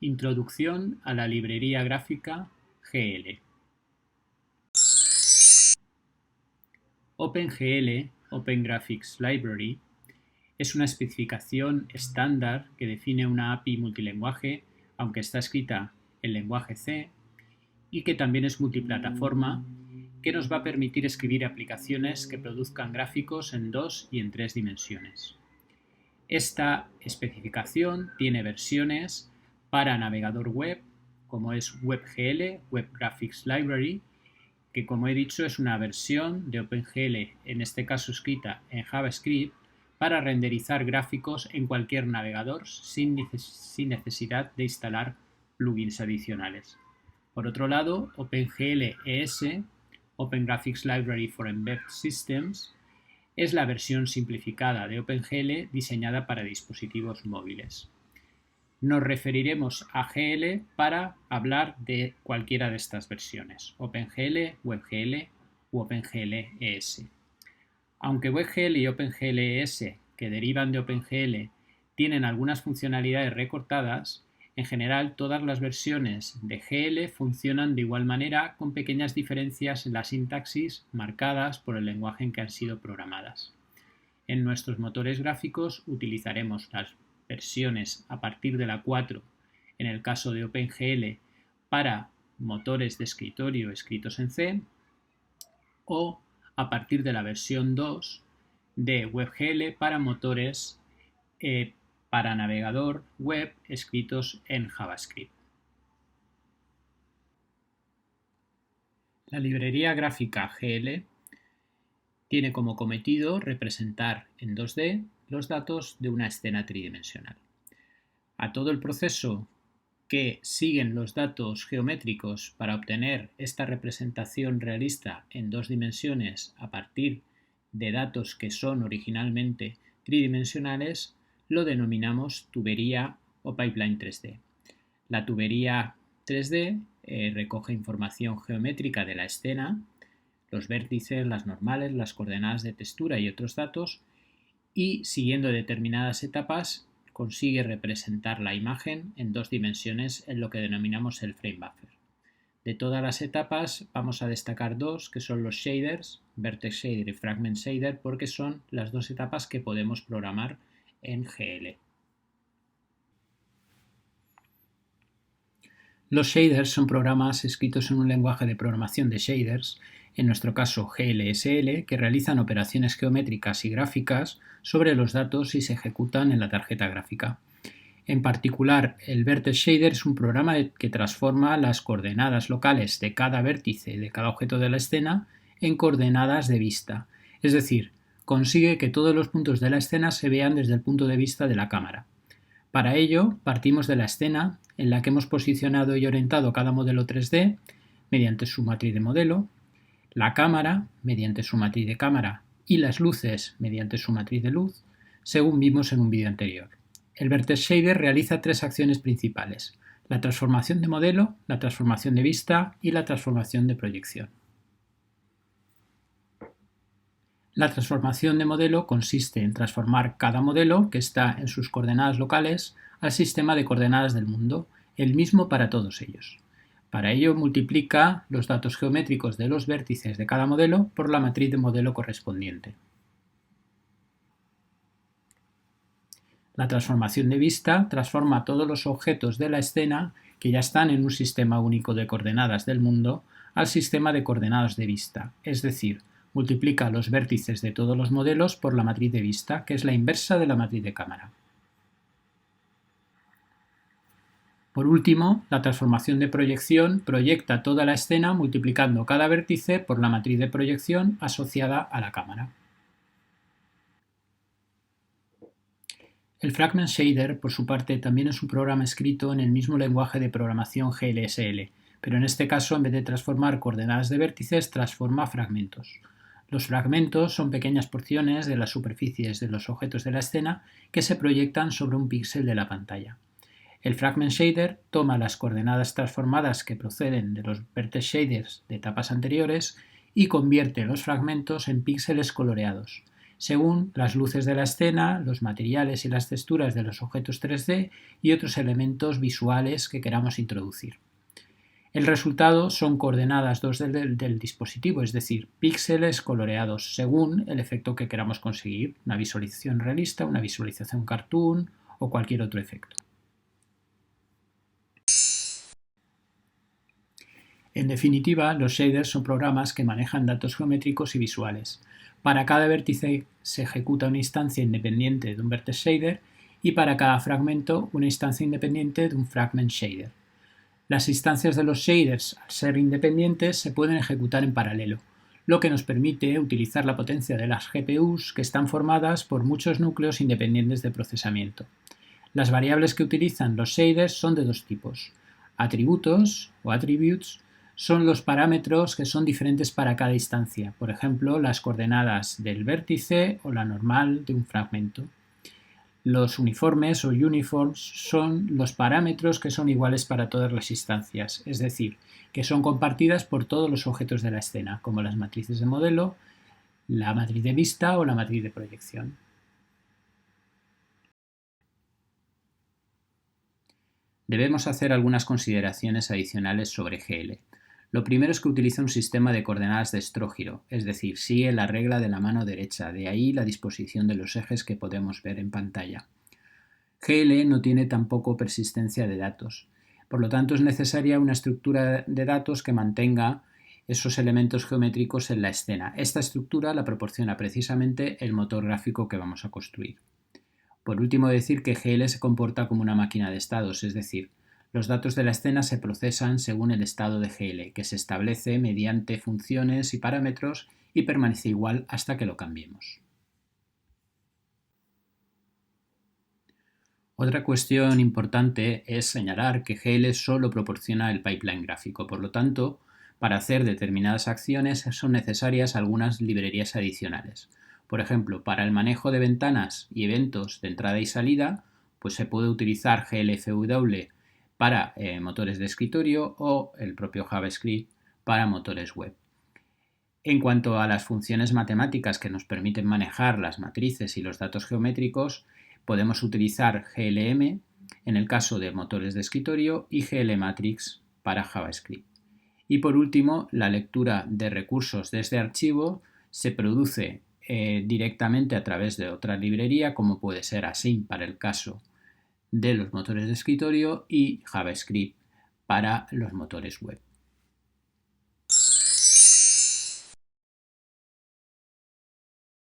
Introducción a la librería gráfica GL. OpenGL, Open Graphics Library, es una especificación estándar que define una API multilenguaje, aunque está escrita en lenguaje C, y que también es multiplataforma, que nos va a permitir escribir aplicaciones que produzcan gráficos en 2 y en 3 dimensiones. Esta especificación tiene versiones para navegador web, como es WebGL, Web Graphics Library, que como he dicho es una versión de OpenGL, en este caso escrita en JavaScript, para renderizar gráficos en cualquier navegador sin necesidad de instalar plugins adicionales. Por otro lado, OpenGL ES, Open Graphics Library for Embedded Systems, es la versión simplificada de OpenGL diseñada para dispositivos móviles. Nos referiremos a GL para hablar de cualquiera de estas versiones, OpenGL, WebGL u OpenGL ES. Aunque WebGL y OpenGL ES, que derivan de OpenGL, tienen algunas funcionalidades recortadas, en general todas las versiones de GL funcionan de igual manera con pequeñas diferencias en la sintaxis marcadas por el lenguaje en que han sido programadas. En nuestros motores gráficos utilizaremos las versiones a partir de la 4, en el caso de OpenGL, para motores de escritorio escritos en C, o a partir de la versión 2 de WebGL para motores para navegador web escritos en JavaScript. La librería gráfica GL tiene como cometido representar en 2D los datos de una escena tridimensional. A todo el proceso que siguen los datos geométricos para obtener esta representación realista en 2 dimensiones a partir de datos que son originalmente tridimensionales, lo denominamos tubería o pipeline 3D. La tubería 3D recoge información geométrica de la escena, los vértices, las normales, las coordenadas de textura y otros datos, y siguiendo determinadas etapas consigue representar la imagen en 2 dimensiones en lo que denominamos el frame buffer. De todas las etapas vamos a destacar 2, que son los shaders, vertex shader y fragment shader, porque son las 2 etapas que podemos programar en GL. Los shaders son programas escritos en un lenguaje de programación de shaders, en nuestro caso GLSL, que realizan operaciones geométricas y gráficas sobre los datos y se ejecutan en la tarjeta gráfica. En particular, el Vertex Shader es un programa que transforma las coordenadas locales de cada vértice de cada objeto de la escena en coordenadas de vista, es decir, consigue que todos los puntos de la escena se vean desde el punto de vista de la cámara. Para ello, partimos de la escena en la que hemos posicionado y orientado cada modelo 3D mediante su matriz de modelo, la cámara mediante su matriz de cámara y las luces mediante su matriz de luz, según vimos en un vídeo anterior. El Vertex Shader realiza 3 acciones principales: la transformación de modelo, la transformación de vista y la transformación de proyección. La transformación de modelo consiste en transformar cada modelo, que está en sus coordenadas locales, al sistema de coordenadas del mundo, el mismo para todos ellos. Para ello multiplica los datos geométricos de los vértices de cada modelo por la matriz de modelo correspondiente. La transformación de vista transforma todos los objetos de la escena que ya están en un sistema único de coordenadas del mundo al sistema de coordenadas de vista, es decir, multiplica los vértices de todos los modelos por la matriz de vista, que es la inversa de la matriz de cámara. Por último, la transformación de proyección proyecta toda la escena multiplicando cada vértice por la matriz de proyección asociada a la cámara. El Fragment Shader, por su parte, también es un programa escrito en el mismo lenguaje de programación GLSL, pero en este caso, en vez de transformar coordenadas de vértices, transforma fragmentos. Los fragmentos son pequeñas porciones de las superficies de los objetos de la escena que se proyectan sobre un píxel de la pantalla. El Fragment Shader toma las coordenadas transformadas que proceden de los Vertex Shaders de etapas anteriores y convierte los fragmentos en píxeles coloreados. según las luces de la escena, los materiales y las texturas de los objetos 3D y otros elementos visuales que queramos introducir. El resultado son coordenadas 2D del dispositivo, es decir, píxeles coloreados según el efecto que queramos conseguir, una visualización realista, una visualización cartoon o cualquier otro efecto. En definitiva, los shaders son programas que manejan datos geométricos y visuales. Para cada vértice se ejecuta una instancia independiente de un vertex shader y para cada fragmento una instancia independiente de un fragment shader. Las instancias de los shaders, al ser independientes, se pueden ejecutar en paralelo, lo que nos permite utilizar la potencia de las GPUs que están formadas por muchos núcleos independientes de procesamiento. Las variables que utilizan los shaders son de dos tipos. Atributos o attributes son los parámetros que son diferentes para cada instancia, por ejemplo, las coordenadas del vértice o la normal de un fragmento. Los uniformes o uniforms son los parámetros que son iguales para todas las instancias, es decir, que son compartidas por todos los objetos de la escena, como las matrices de modelo, la matriz de vista o la matriz de proyección. Debemos hacer algunas consideraciones adicionales sobre GL. Lo primero es que utiliza un sistema de coordenadas de estrógiro, es decir, sigue la regla de la mano derecha, de ahí la disposición de los ejes que podemos ver en pantalla. GL no tiene tampoco persistencia de datos, por lo tanto es necesaria una estructura de datos que mantenga esos elementos geométricos en la escena. Esta estructura la proporciona precisamente el motor gráfico que vamos a construir. Por último, decir que GL se comporta como una máquina de estados, es decir, los datos de la escena se procesan según el estado de GL, que se establece mediante funciones y parámetros y permanece igual hasta que lo cambiemos. Otra cuestión importante es señalar que GL solo proporciona el pipeline gráfico, por lo tanto, para hacer determinadas acciones son necesarias algunas librerías adicionales. Por ejemplo, para el manejo de ventanas y eventos de entrada y salida, pues se puede utilizar GLFW para motores de escritorio o el propio JavaScript para motores web. En cuanto a las funciones matemáticas que nos permiten manejar las matrices y los datos geométricos, podemos utilizar GLM en el caso de motores de escritorio y GLmatrix para JavaScript. Y por último, la lectura de recursos de este archivo se produce directamente a través de otra librería, como puede ser Async para el caso de los motores de escritorio y JavaScript para los motores web.